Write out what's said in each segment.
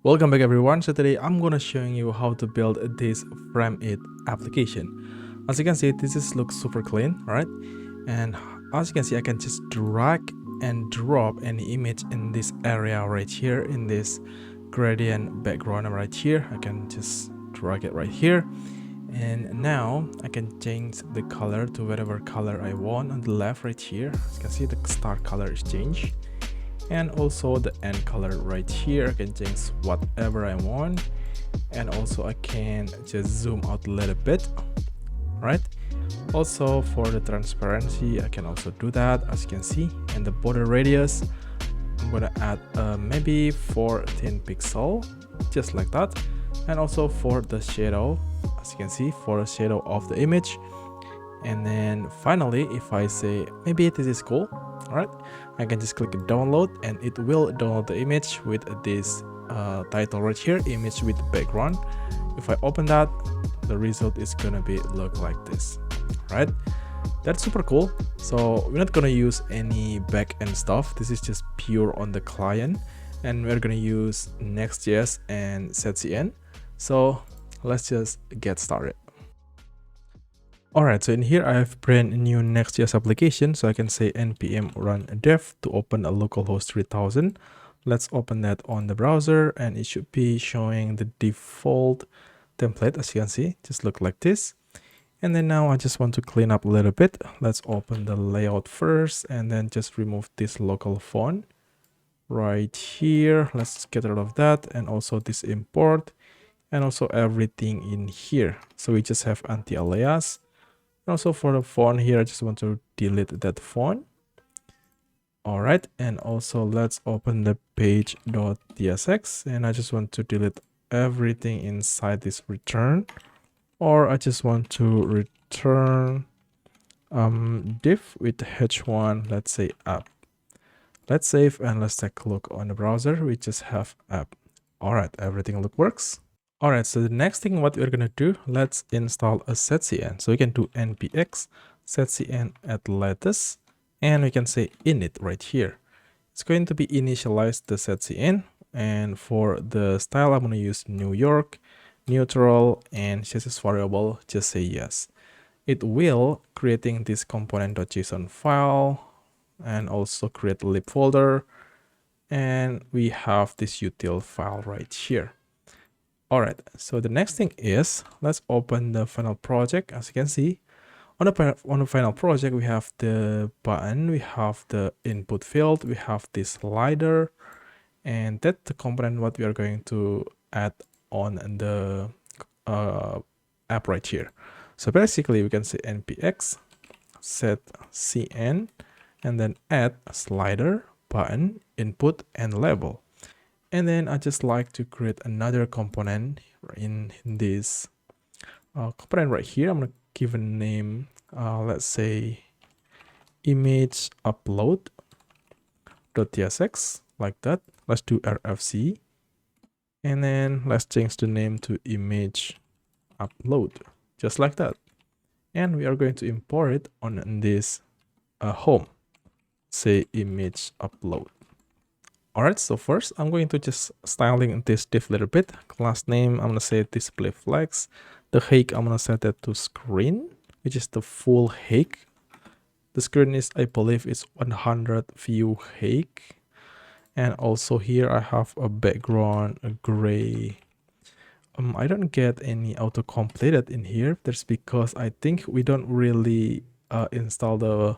Welcome back everyone. So today I'm gonna showing you how to build this Cereate application. As you can see, looks super clean, right? And as you can see, I can just drag and drop any image in this area right here, in this gradient background right here. I can just drag it right here, and now I can change the color to whatever color I want on the left right here. As you can see, the start color is changed, and also the end color right here. I can change whatever I want, and also I can just zoom out a little bit, right? Also for the transparency, I can also do that, as you can see. And the border radius, I'm gonna add maybe 14 pixel, just like that. And also for the shadow, as you can see, for the shadow of the image. And then finally, if I say maybe this is cool, all right, I can just click download, and it will download the image with this title right here, image with background. If I open that, the result is gonna be look like this, right? That's super cool. So we're not gonna use any backend stuff. This is just pure on the client, and we're gonna use Next.js and Shadcn. So let's just get started. Alright, so in here I have brand new Next.js application, so I can say npm run dev to open a localhost 3000. Let's open that on the browser, and it should be showing the default template, as you can see, just look like this. And then now I just want to clean up a little bit. Let's open the layout first, and then just remove this local font right here. Let's get rid of that, and also this import, and also everything in here. So we just have anti-alias. Also for the font here, I just want to delete that font. All right, and also let's open the page.tsx, and I just want to delete everything inside this return, or I just want to return div with h1, let's say app. Let's save and let's take a look on the browser. We just have app. All right, everything works. All right, so the next thing what we're gonna do, let's install a Shadcn. So we can do npx Shadcn add latest, and we can say init right here. It's going to be initialize the Shadcn, and for the style, I'm gonna use New York, neutral, and chassis variable, just say yes. It will creating this component.json file, and also create a lib folder, and we have this util file right here. All right, so the next thing is, let's open the final project. As you can see, on the final project, we have the button, we have the input field, we have this slider, and that's the component what we are going to add on the app right here. So basically, we can say npx Shadcn, and then add a slider, button, input, and label. And then I just like to create another component in this component right here. I'm going to give a name, let's say image upload.tsx, like that. Let's do rfc. And then let's change the name to image upload, just like that. And we are going to import it on this home, say image upload. All right, so first I'm going to just styling this div a little bit. Class name, I'm gonna say display flex. The height, I'm gonna set that to screen, which is the full height. The screen is, I believe, it's 100 view height. And also here I have a background, a gray. I don't get any auto completed in here. That's because I think we don't really install the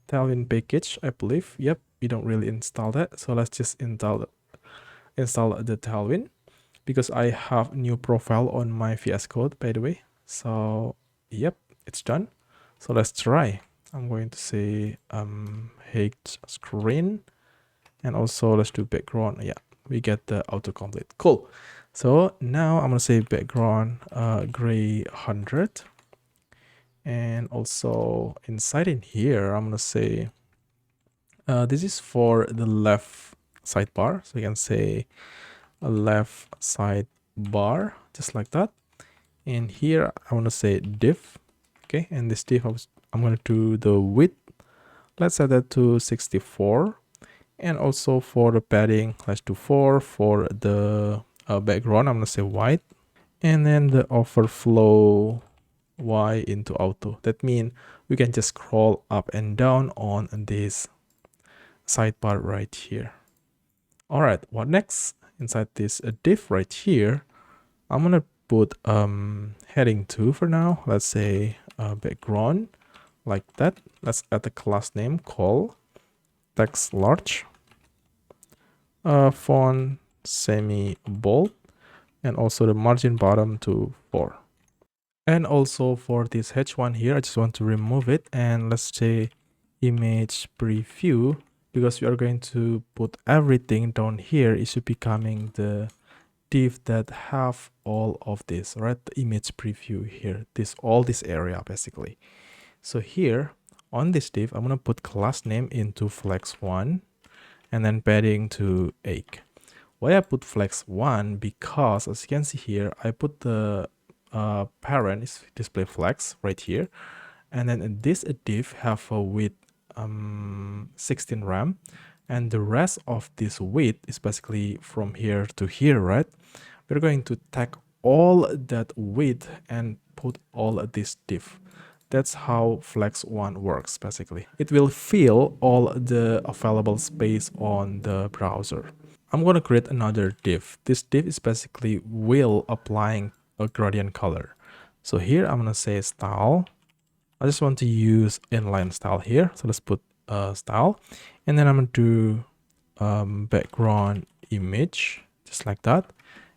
Tailwind package, I believe. Yep, we don't really install that. So let's just install the Tailwind, because I have a new profile on my VS Code, by the way. So yep, it's done. So let's try. I'm going to say height screen, and also let's do background. Yeah, we get the autocomplete. Cool. So now I'm gonna say background gray 100. And also inside in here, I'm gonna say this is for the left sidebar. So you can say a left sidebar, just like that. And here I want to say div. Okay, and this div, I'm going to do the width. Let's set that to 64. And also for the padding, let's do 4. For the background, I'm gonna say white. And then the overflow Y into auto. That means we can just scroll up and down on this sidebar right here. All right, what next? Inside this div right here, I'm gonna put heading 2 for now. Let's say background like that. Let's add a class name called text large, font semi bold, and also the margin bottom to 4. And also for this h1 here, I just want to remove it, and let's say image preview, because we are going to put everything down here. It should be coming the div that have all of this, right? The image preview here, all this area basically. So here on this div, I'm gonna put class name into flex1 and then padding to 8. Why I put flex1? Because as you can see here, I put the parent is display flex right here, and then this div have a width 16 rem, and the rest of this width is basically from here to here, right? We're going to tag all that width and put all this div. That's how flex1 works basically. It will fill all the available space on the browser. I'm going to create another div. This div is basically will applying a gradient color. So here I'm going to say style. I just want to use inline style here. So let's put style. And then I'm going to do background image, just like that.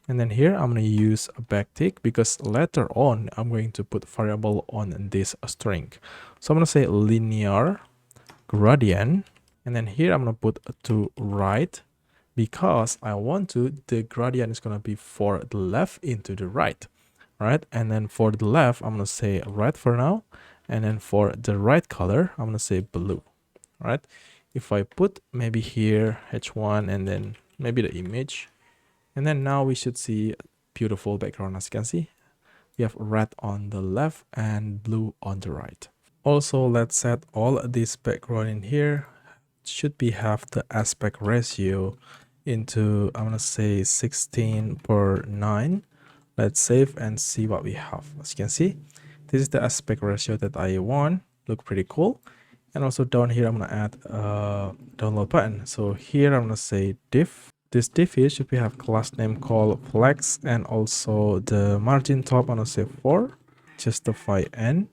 And then here I'm going to use a backtick because later on I'm going to put variable on this string. So I'm going to say linear gradient. And then here I'm going to put to right, because I want the gradient is going to be for the left into the right, right? And then for the left, I'm going to say red for now. And then for the right color, I'm going to say blue, right? If I put maybe here h1 and then maybe the image, and then now we should see beautiful background. As you can see, we have red on the left and blue on the right. Also, let's set all this background in here. Should be have the aspect ratio into, I'm gonna say 16:9. Let's save and see what we have. As you can see, this is the aspect ratio that I want. Look pretty cool. And also down here, I'm gonna add a download button. So here I'm gonna say div. This div here should be have class name called flex, and also the margin top I'm gonna say 4, justify n.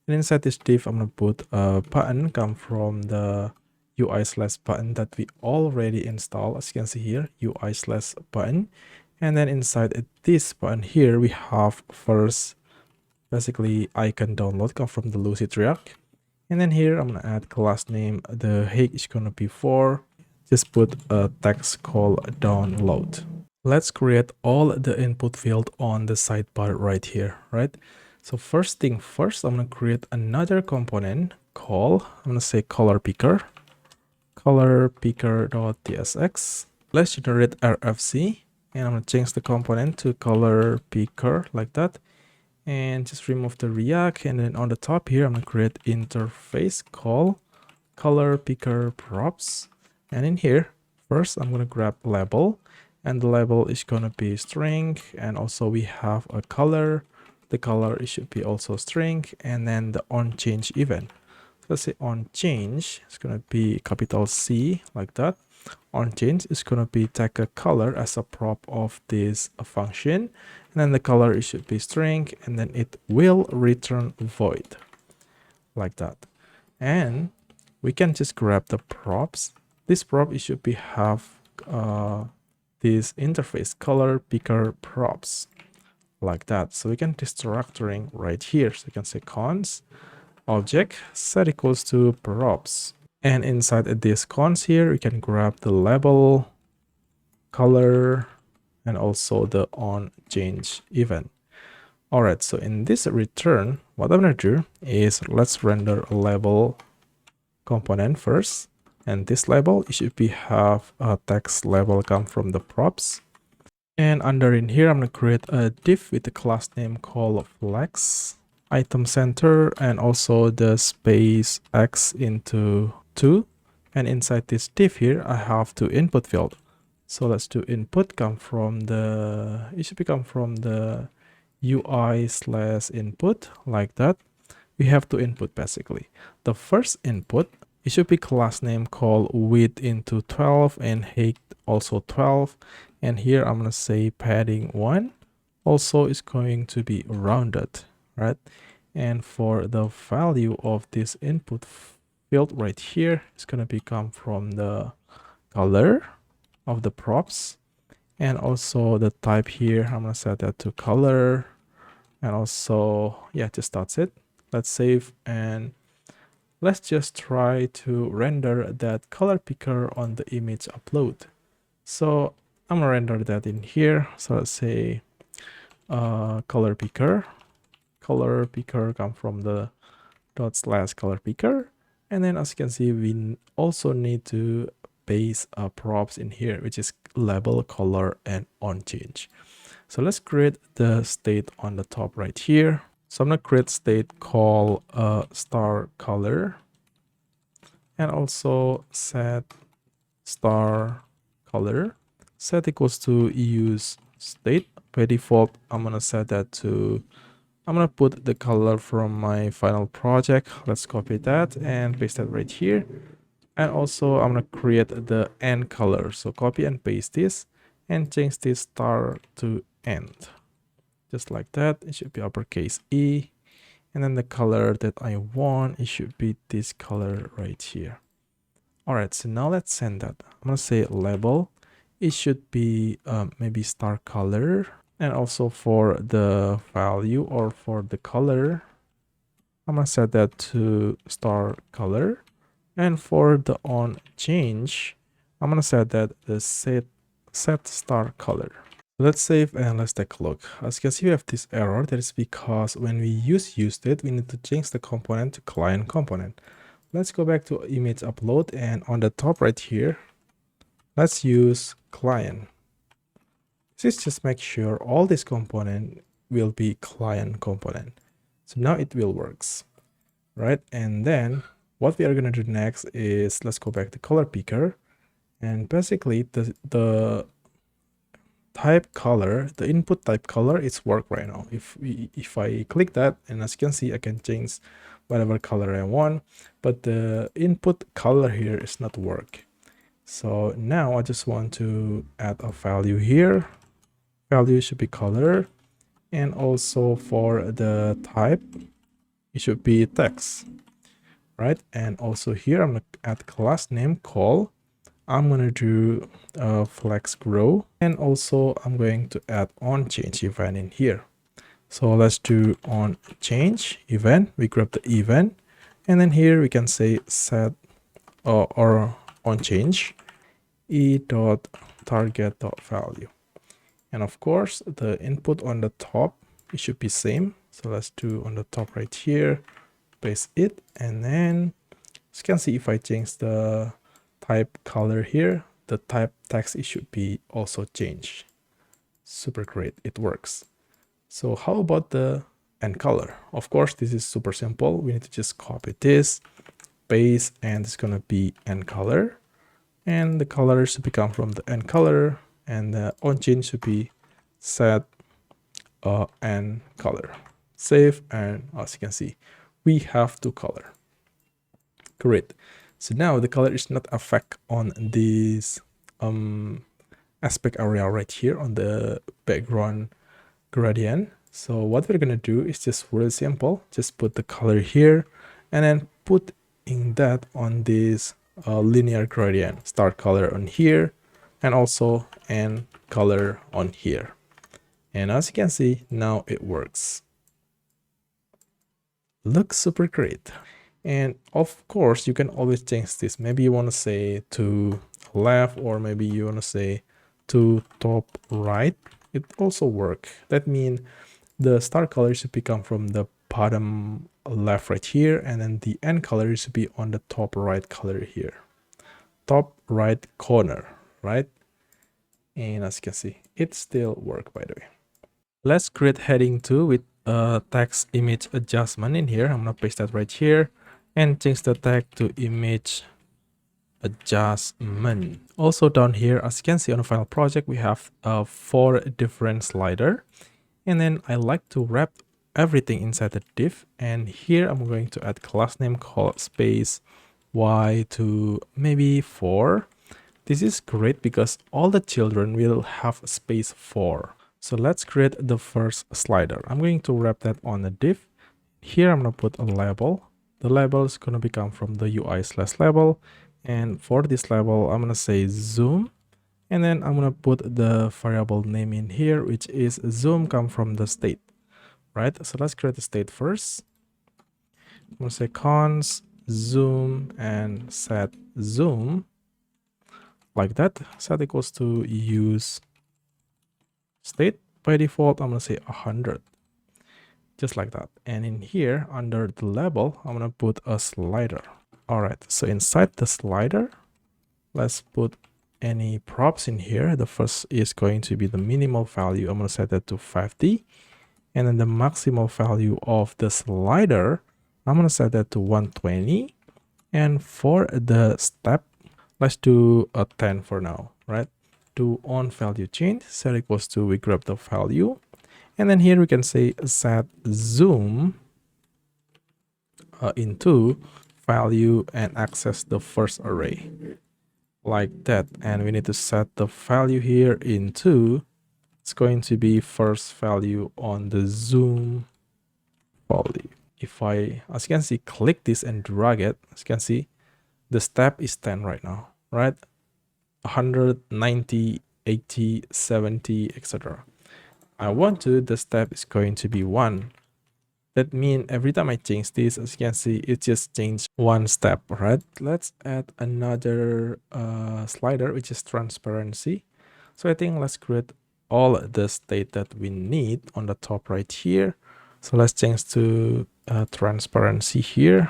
And inside this div, I'm gonna put a button come from the UI/button that we already installed. As you can see here, UI/button. And then inside this button here, we have first basically icon download come from the Lucid React. And then here I'm gonna add class name. The height is gonna be 4. Just put a text called download. Let's create all the input field on the sidebar right here, right? So first thing first, I'm gonna create another component called, I'm gonna say color picker picker.tsx. Let's generate RFC, and I'm gonna change the component to color picker like that, and just remove the React. And then on the top here, I'm gonna create interface called color picker props. And in here, first I'm gonna grab label, and the label is gonna be string, and also we have a color. The color it should be also string, and then the on change event. Let's say on change, it's gonna be capital C like that. On change is gonna be take a color as a prop of this function, and then the color it should be string, and then it will return void like that. And we can just grab the props. This prop it should be have this interface color picker props like that. So we can destructuring right here. So you can say cons object set equals to props, and inside this cons here we can grab the label, color, and also the on change event. All right, so in this return, what I'm gonna do is let's render a label component first, and this label it should be have a text label come from the props. And under in here, I'm gonna create a div with the class name called flex, item center, and also the space x into 2. And inside this div here, I have two input field. So let's do input come from the, it should become from the UI/input like that. We have two input basically. The first input, it should be class name called width into 12 and height also 12. And here I'm going to say padding 1. Also is going to be rounded, right? And for the value of this input field right here, it's going to become from the color of the props. And also the type here, I'm going to set that to color. And also, yeah, just that's it. Let's save and let's just try to render that color picker on the image upload. So I'm gonna render that in here. So let's say color picker come from the /color picker. And then as you can see, we also need to paste props in here, which is label, color, and on change. So let's create the state on the top right here. So I'm gonna create state called star color and also set star color. Set equals to use state. By default, I'm gonna set that to, I'm gonna put the color from my final project. Let's copy that and paste that right here. And also I'm gonna create the end color. So copy and paste this and change this star to end. Just like that. It should be uppercase E. And then the color that I want, it should be this color right here. All right, so now let's send that. I'm gonna say label. It should be maybe star color. And also for the value or for the color, I'm gonna set that to star color. And for the on change, I'm gonna set that the set star color. Let's save and let's take a look. As you can see, we have this error. That is because when we use state, we need to change the component to client component. Let's go back to image upload, and on the top right here, let's use client. This just make sure all this component will be client component. So now it will works, right? And then what we are going to do next is let's go back to color picker, and basically the type color, the input type color, it's work right now. If I click that, and as you can see, I can change whatever color I want, but the input color here is not work. So now I just want to add a value here. Value should be color, and also for the type, it should be text, right? And also here I'm gonna add class name call. I'm gonna do flex grow, and also I'm going to add on change event in here. So let's do on change event. We grab the event, and then here we can say set or on change e.target.value. And of course the input on the top, it should be same. So let's do on the top right here, paste it, and then as you can see, if I change the type color here, the type text, it should be also changed. Super great, it works. So how about the end color? Of course, this is super simple. We need to just copy this, paste, and it's gonna be end color. And the color should become from the end color, and the on change should be set end color. Save, and as you can see, we have two color. Great. So now the color is not affect on this aspect area right here on the background gradient. So what we're gonna do is just really simple. Just put the color here, and then put in that on this linear gradient. Start color on here, and also end color on here. And as you can see, now it works. Looks super great. And of course, you can always change this. Maybe you want to say to left, or maybe you want to say to top right. It also work. That means the start color should become from the bottom left right here, and then the end color should be on the top right color here. Top right corner, right? And as you can see, it still work, by the way. Let's create heading 2 with text image adjustment in here. I'm gonna paste that right here and change the tag to image Adjustment. Also down here, as you can see on the final project, we have 4 different slider. And then I like to wrap everything inside the div. And here I'm going to add class name called space y to maybe 4. This is great because all the children will have space 4. So let's create the first slider. I'm going to wrap that on the div. Here I'm going to put a label. The label is going to become from the UI/label. And for this label, I'm going to say zoom. And then I'm going to put the variable name in here, which is zoom come from the state, right? So let's create the state first. I'm going to say const zoom and set zoom like that. Set equals to use state. By default, I'm going to say 100, just like that. And in here, under the label, I'm going to put a slider. All right, so inside the slider, let's put any props in here. The first is going to be the minimal value. I'm going to set that to 50. And then the maximal value of the slider, I'm going to set that to 120. And for the step, let's do a 10 for now, right? Do on value change, set equals to, we grab the value. And then here we can say set zoom into value and access the first array like that. And we need to set the value here into, it's going to be first value on the zoom value. If I, as you can see, click this and drag it, as you can see, the step is 10 right now, right? 100, 90, 80, 70, etc. I want to, the step is going to be 1. That means every time I change this, as you can see, it just changed 1 step, right? Let's add another slider, which is transparency. So I think let's create all the state that we need on the top right here. So let's change to transparency here.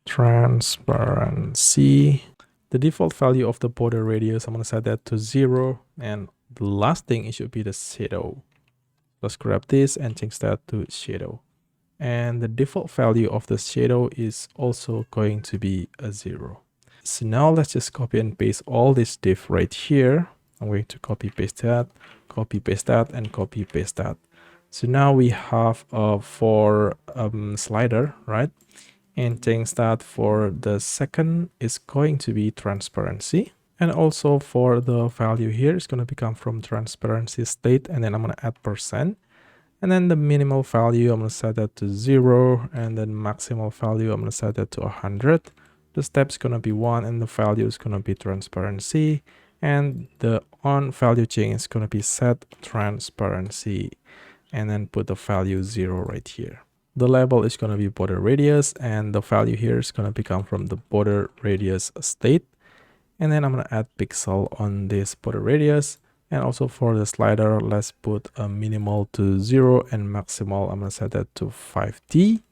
Transparency. The default value of the border radius, I'm going to set that to 0. And the last thing, it should be the shadow. Let's grab this and change that to shadow. And the default value of the shadow is also going to be a 0. So now let's just copy and paste all this div right here. I'm going to copy paste that, and copy paste that. So now we have a 4 slider, right? And change that for the second is going to be transparency. And also for the value here, it's going to become from transparency state. And then I'm going to add %. And then the minimal value, I'm going to set that to 0. And then maximal value, I'm going to set that to 100. The step is going to be 1 and the value is going to be transparency. And the on value change is going to be set transparency. And then put the value 0 right here. The label is going to be border radius. And the value here is going to become from the border radius state. And then I'm going to add pixel on this border radius. And also for the slider, let's put a minimal to 0 and maximal, I'm going to set that to 5t.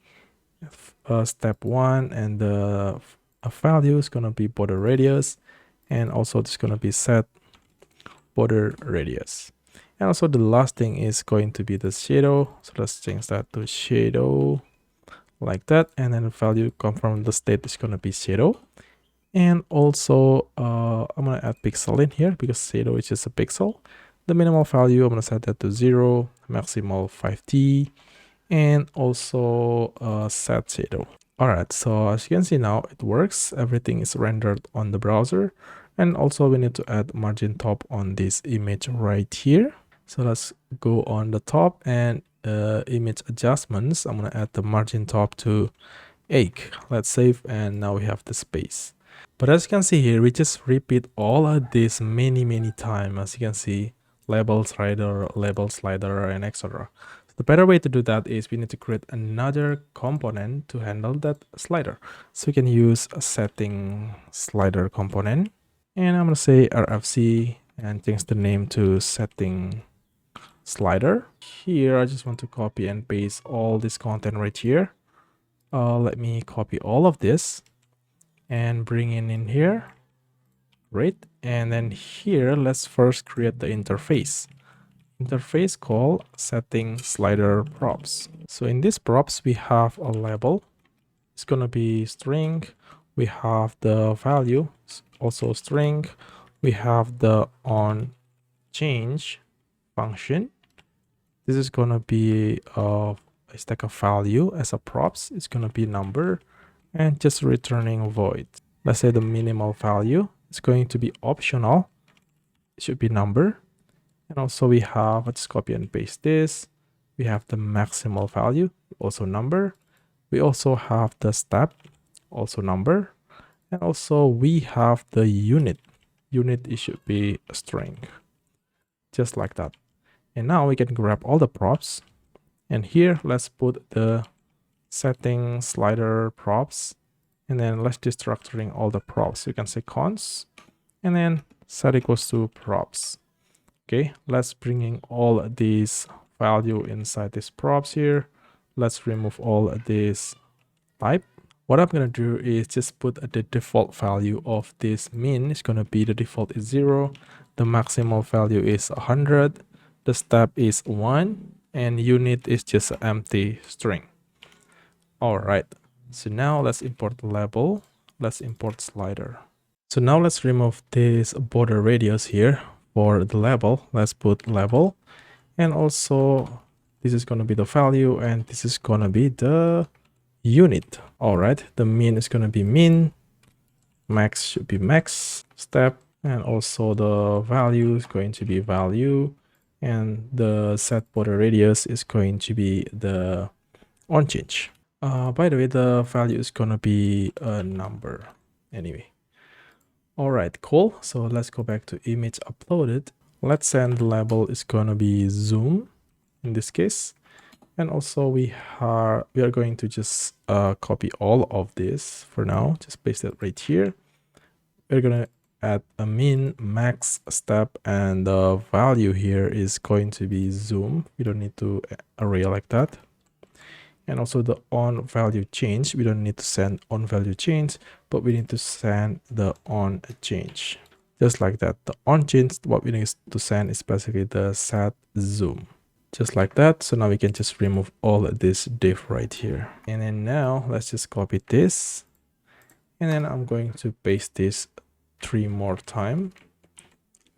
Step 1, and the value is going to be border radius. And also it's going to be set border radius. And also the last thing is going to be the shadow. So let's change that to shadow like that. And then the value come from the state is going to be shadow. And also, I'm going to add pixel in here because shadow is just a pixel. The minimal value, I'm going to set that to 0, maximal 5t, and also set shadow. All right, so as you can see now, it works. Everything is rendered on the browser. And also we need to add margin top on this image right here. So let's go on the top and image adjustments. I'm going to add the margin top to 8. Let's save, and now we have the space. But as you can see here, we just repeat all of this many times. As you can see, label slider, and etc. The better way to do that is we need to create another component to handle that slider. So we can use a setting slider component. And I'm going to say RFC and change the name to setting slider. Here, I just want to copy and paste all this content right here. Let me copy all of this and bring it in here. Great. And then here, let's first create the interface. Interface called setting slider props. So in this props, we have a label. It's going to be string we have the value, also string. We have the on change function. This is gonna be a stack of value as a props. It's gonna be number and just returning void. Let's say the minimal value is going to be optional. It should be number. And also we have, let's copy and paste this. We have the maximal value, also number. We also have the step, also number. And also we have the unit. Unit, it should be a string, just like that. And now we can grab all the props. And here, let's put the setting slider props. And then let's destructuring all the props. You can say const and then set equals to props. Okay, let's bringing all these value inside these props here. Let's remove all this type. What I'm gonna do is just put the default value of this min is gonna be the default is 0, the maximal value is 100, the step is 1, and unit is just an empty string. All right, so now let's import the label. Let's import slider. So now let's remove this border radius here for the label. Let's put label, and also this is going to be the value, and this is going to be the unit. All right, the min is going to be min, max should be max, step, and also the value is going to be value, and the set border radius is going to be the on change. By the way, the value is gonna be a number anyway. All right, cool. So let's go back to image uploaded. Let's send the label is gonna be zoom in this case. And also we are going to just copy all of this for now. Just paste it right here. We're gonna add a min, max, step, and the value here is going to be zoom. We don't need to array like that. And also the on value change, we don't need to send on value change, but we need to send the on change, just like that. The on change, what we need to send is basically the set zoom, just like that. So now we can just remove all of this div right here. And then now let's just copy this, and then I'm going to paste this 3 more times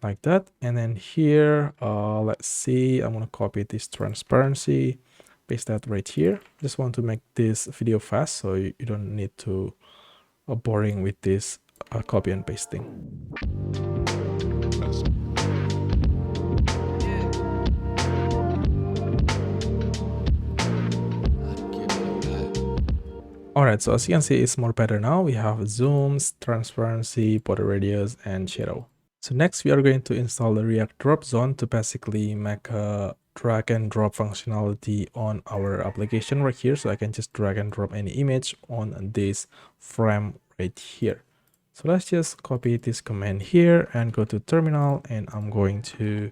like that. And then here, let's see, I'm gonna copy this transparency, paste that right here. Just want to make this video fast, so you don't need to boring with this copy and pasting. Alright, so as you can see, it's more better now. We have zooms, transparency, border radius, and shadow. So next we are going to install the React dropzone to basically make a drag and drop functionality on our application right here. So I can just drag and drop any image on this frame right here. So let's just copy this command here and go to terminal, and I'm going to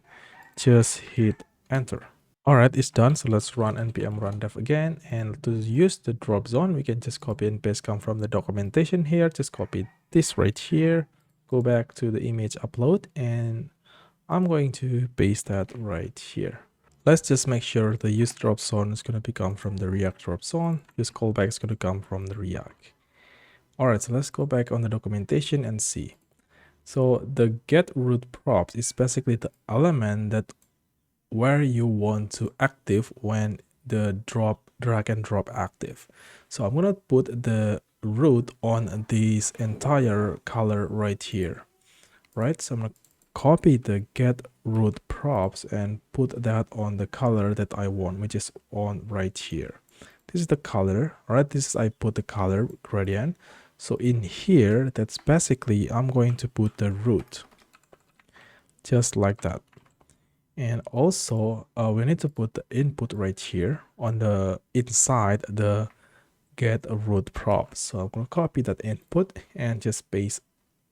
just hit enter. All right, it's done. So let's run npm run dev again. And to use the drop zone, we can just copy and paste, come from the documentation here. Just copy this right here, go back to the image upload, and I'm going to paste that right here. Let's just make sure the use drop zone is going to come from the React drop zone. Use callback is going to come from the React. All right, so let's go back on the documentation and see. So the get root props is basically the element that where you want to active when the drag and drop active. So I'm gonna put the root on this entire color right here, right? So I'm gonna copy the get root props and put that on the color that I want, which is on right here. This is the color, all right? This is, I put the color gradient. So in here, that's basically I'm going to put the root, just like that. And also we need to put the input right here on the inside the get root prop. So I'm going to copy that input and just paste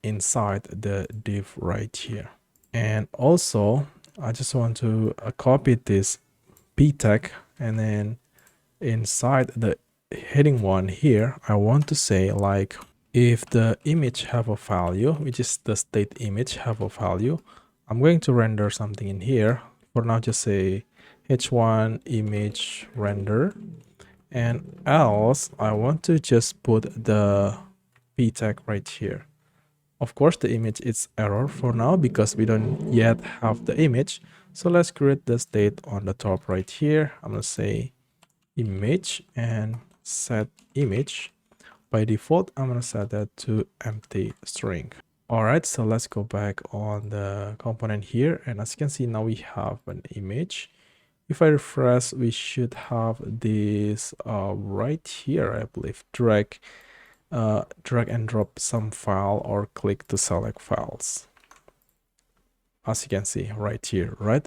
inside the div right here. And also I just want to copy this p tag, and then inside the heading one here, I want to say like if the image have a value, which is the state image have a value, I'm going to render something in here. For now, just say h1 image render, and else I want to just put the p tag right here. Of course, the image is error for now because we don't yet have the image. So let's create the state on the top right here. I'm going to say image and set image. By default, I'm going to set that to empty string. All right, so let's go back on the component here. And as you can see, now we have an image. If I refresh, we should have this right here, I believe. Drag and drop some file or click to select files. As you can see right here, right?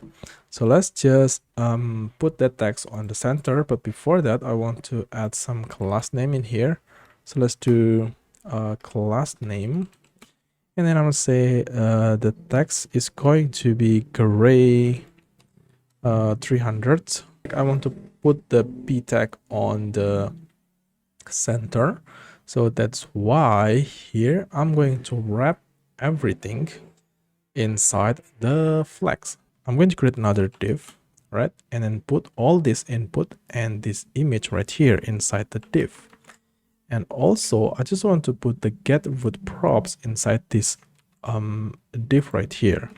So let's just put that text on the center. But before that, I want to add some class name in here. So let's do class name. And then I'm going to say the text is going to be gray 300. I want to put the p tag on the center. So that's why here I'm going to wrap everything inside the flex. I'm going to create another div, right? And then put all this input and this image right here inside the div. And also, I just want to put the get root props inside this div right here,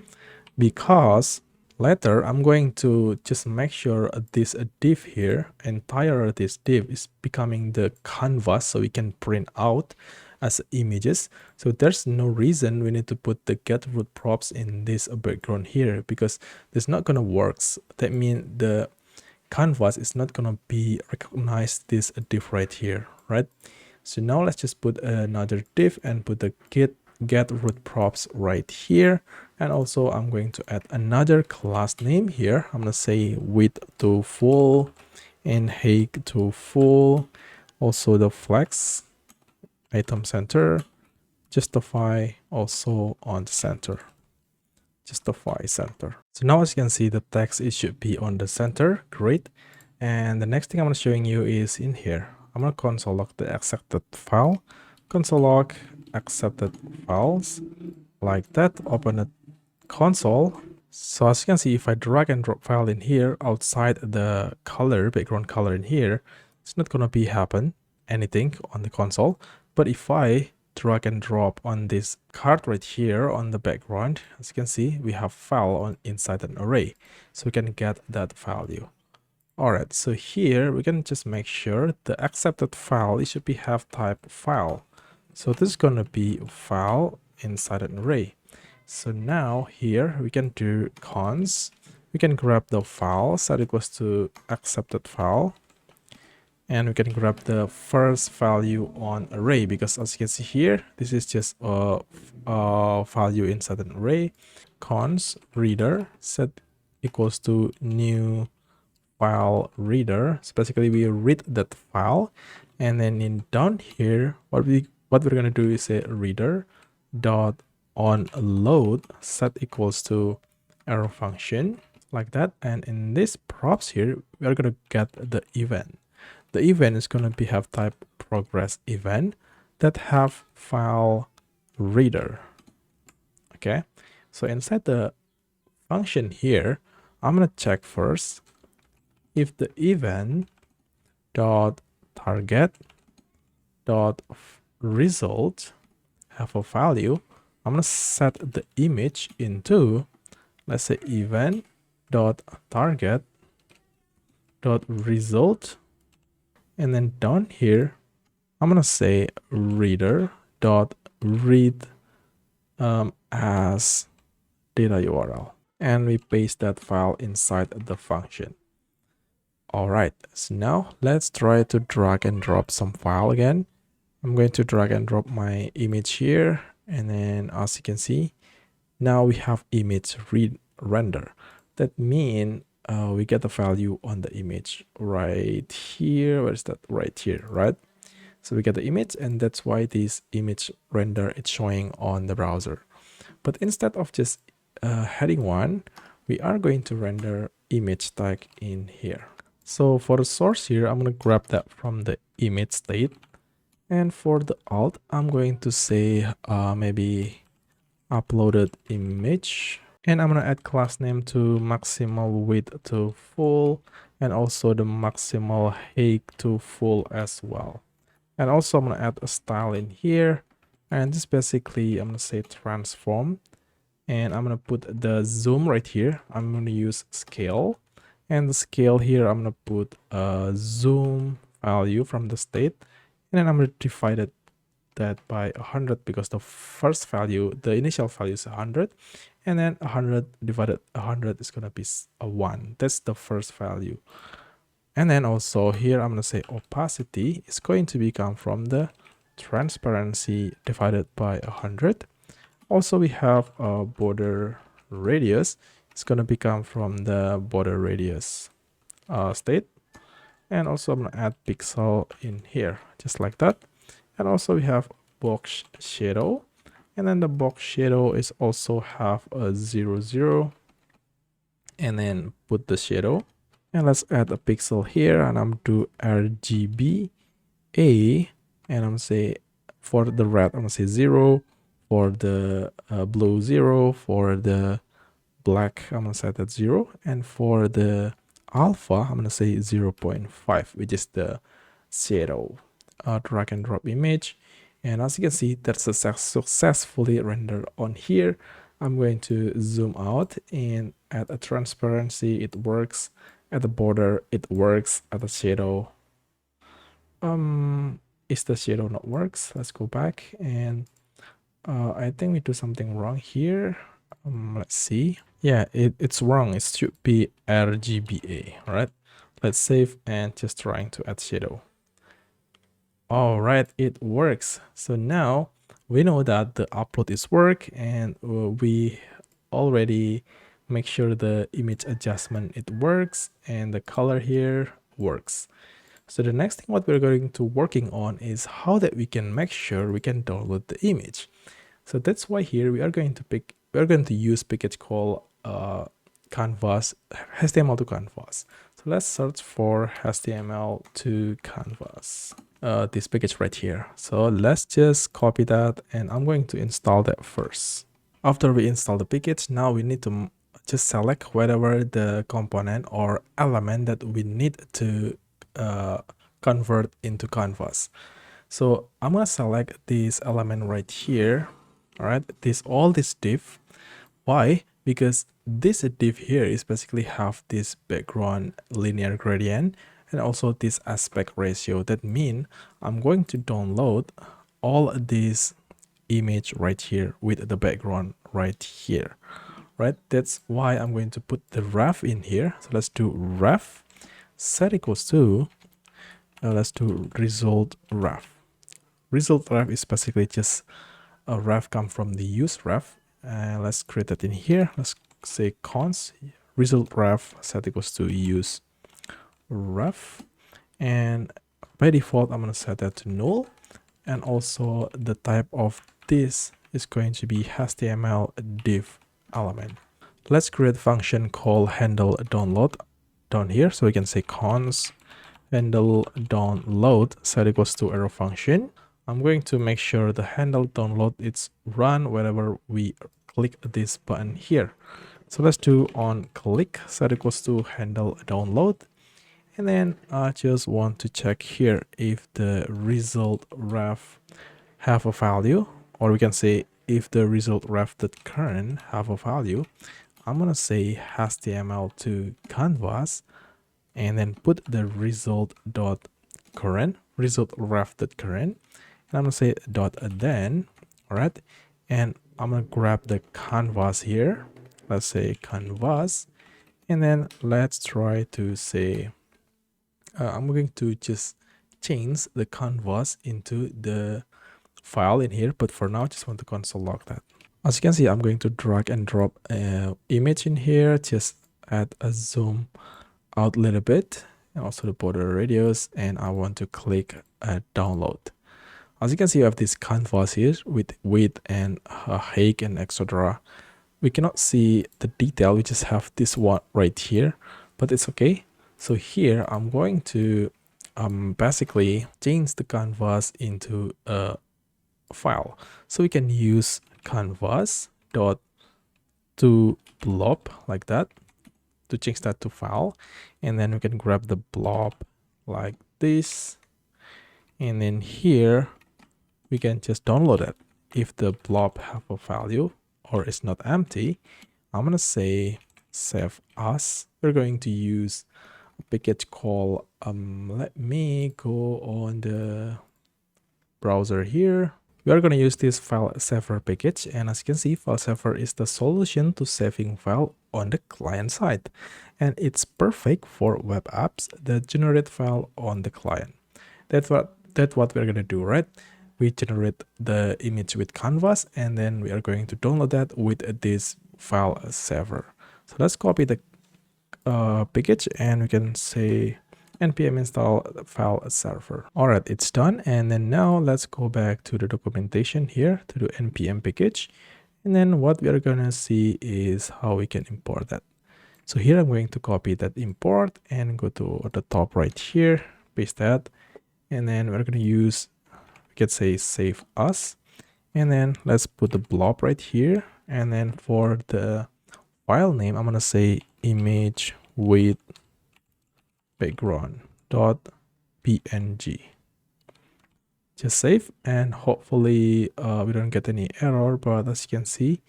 because later I'm going to just make sure this div here, entire this div is becoming the canvas so we can print out as images. So there's no reason we need to put the get root props in this background here, because it's not gonna work. That means the canvas is not gonna be recognized this div right here, right? So now let's just put another div and put the get root props right here. And also I'm going to add another class name here. I'm gonna say width to full and height to full. Also the flex item center, justify also on the center, justify center. So now as you can see, the text, it should be on the center. Great. And the next thing I'm showing you is in here. I'm going to console log the accepted file, console log accepted files, like that. Open the console. So as you can see, if I drag and drop file in here outside the color, background color in here, it's not going to be happen anything on the console. But if I drag and drop on this card right here on the background, as you can see, we have file on inside an array, so we can get that value. All right, so here we can just make sure the accepted file, it should be have type file. So this is going to be file inside an array. So now here we can do cons. We can grab the file set equals to accepted file. And we can grab the first value on array, because as you can see here, this is just a value inside an array. Cons reader set equals to new file reader. So basically we read that file, and then in down here, what we're gonna do is say reader dot on load set equals to arrow function, like that. And in this props here, we are gonna get the event. The event is going to be have type progress event that have file reader. Okay, so inside the function here, I'm going to check first if the event dot target dot result have a value. I'm going to set the image into, let's say, event dot target dot result. And then down here, I'm gonna say reader dot read as data URL, and we paste that file inside the function. All right, so now let's try to drag and drop some file again. I'm going to drag and drop my image here, and then as you can see, now we have image read render. That means we get the value on the image right here. Where is that? Right here, right? So we get the image, and that's why this image render is showing on the browser. But instead of just heading one, we are going to render image tag in here. So for the source here, I'm going to grab that from the image state. And for the alt, I'm going to say maybe uploaded image. And I'm going to add class name to maximal width to full, and also the maximal height to full as well. And also I'm going to add a style in here. And this basically, I'm gonna say transform, and I'm gonna put the zoom right here. I'm gonna use scale, and the scale here, I'm gonna put a zoom value from the state, and then I'm gonna divide that by 100 because the first value, the initial value is 100, and then 100 divided 100 is gonna be a 1. That's the first value. And then also here I'm gonna say opacity is going to become from the transparency divided by 100. Also we have a border radius. It's gonna become from the border radius state. And also I'm gonna add pixel in here just like that. And also we have box shadow, and then the box shadow is also have a 0 0, and then put the shadow, and let's add a pixel here, and I'm do RGB A, and I'm say for the red I'm gonna say 0, for the blue 0, for the black I'm gonna set that 0, and for the alpha I'm gonna say 0.5, which is the shadow. Drag and drop image, and as you can see that's successfully rendered on here. I'm going to zoom out and add a transparency. It works. At the border it works. At the shadow, is the shadow not works? Let's go back, and I think we do something wrong here. Let's see. Yeah, it's wrong. It should be RGBA. All right, let's save and just trying to add shadow. All right, it works. So now we know that the upload is work, and we already make sure the image adjustment it works, and the color here works. So the next thing what we're going to working on is how that we can make sure we can download the image. So that's why here we are going to use package called canvas, HTML to canvas. So let's search for HTML to canvas, this package right here. So let's just copy that, and I'm going to install that first. After we install the package, now we need to just select whatever the component or element that we need to convert into canvas. So I'm gonna select this element right here. All right, all this div. Why? Because this div here is basically have this background linear gradient and also this aspect ratio. That means I'm going to download all this image right here with the background right here. Right, that's why I'm going to put the ref in here. So let's do ref set equals to let's do result ref. Result ref is basically just a ref come from the use ref, and let's create that in here. Let's say const result ref set equals to use ref, and by default I'm going to set that to null, and also the type of this is going to be HTML div element. Let's create a function called handle download down here, so we can say const handle download set equals to arrow function. I'm going to make sure the handle download it's run whenever we click this button here. So let's do on click set equals to handle download, and then I just want to check here if the result ref have a value, or we can say if the result ref that current have a value. I'm gonna say HTML to canvas, and then put the result dot current result ref dot current, and I'm gonna say dot then. All right, and I'm gonna grab the canvas here. Let's say canvas, and then let's try to say I'm going to just change the canvas into the file in here, but for now I just want to console log that. As you can see, I'm going to drag and drop an image in here, just add a zoom out a little bit, and also the border radius, and I want to click download. As you can see, we have this canvas here with width and height and etc. We cannot see the detail, we just have this one right here, but it's okay. So here I'm going to basically change the canvas into a file. So we can use canvas dot to blob like that to change that to file, and then we can grab the blob like this, and then here we can just download it. if the blob have a value or is not empty, I'm gonna say save as. We're going to use a package called let me go on the browser here. We are going to use this file saver package, and as you can see, file saver is the solution to saving file on the client side, and it's perfect for web apps that generate file on the client. That's what we're going to do, right? We generate the image with canvas, and then we are going to download that with this file saver. So let's copy the package, and we can say npm install file server. All right, it's done. And then now let's go back to the documentation here to do npm package. And then what we are gonna see is how we can import that. So here I'm going to copy that import and go to the top right here, paste that. And then we're gonna use, we can say save as. And then let's put the blob right here. And then for the file name, I'm gonna say image with background.png. Just save, and hopefully we don't get any error. But as you can see,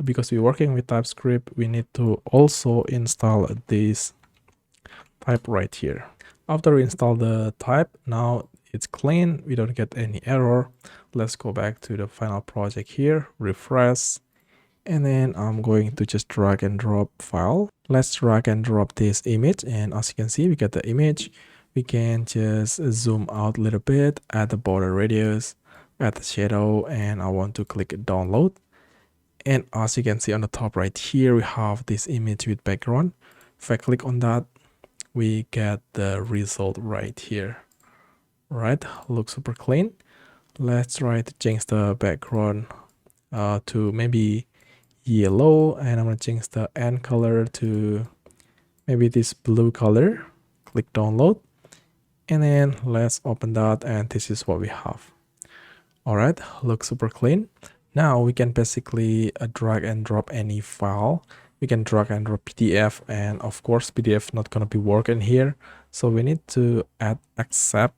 because we're working with TypeScript, we need to also install this type right here. After we install the type, now it's clean, we don't get any error. Let's go back to the final project here, refresh. And then I'm going to just drag and drop file. Let's drag and drop this image. And as you can see, we get the image. We can just zoom out a little bit, add the border radius, add the shadow, and I want to click download. And as you can see on the top right here, we have this image with background. If I click on that, we get the result right here. Right, looks super clean. Let's try to change the background to maybe yellow, and I'm gonna change the end color to maybe this blue color. Click download, and then let's open that, and this is what we have. All right, looks super clean. Now we can basically drag and drop any file. We can drag and drop PDF, and of course PDF not gonna be working here, so we need to add accept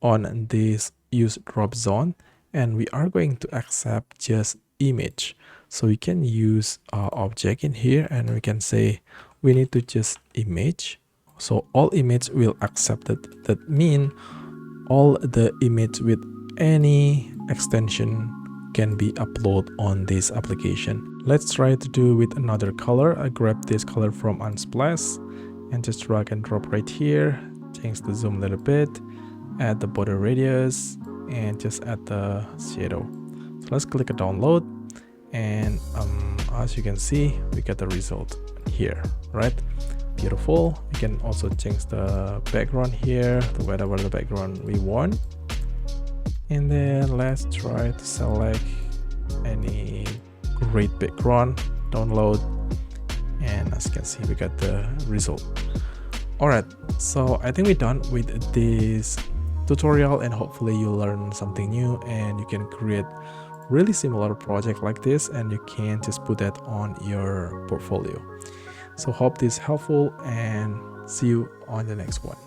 on this use drop zone, and we are going to accept just image. So we can use object in here, and we can say we need to just image. So all image will accept it. That means all the image with any extension can be uploaded on this application. Let's try to do with another color. I grab this color from Unsplash and just drag and drop right here. Change the zoom a little bit, add the border radius, and just add the shadow. So let's click a download, and as you can see, we get the result here, right? Beautiful. We can also change the background here to whatever the background we want. And then let's try to select any great background, download, and as you can see, we got the result. All right, so I think we're done with this tutorial, and hopefully you learn something new and you can create really similar project like this, and you can just put that on your portfolio. So hope this is helpful, and see you on the next one.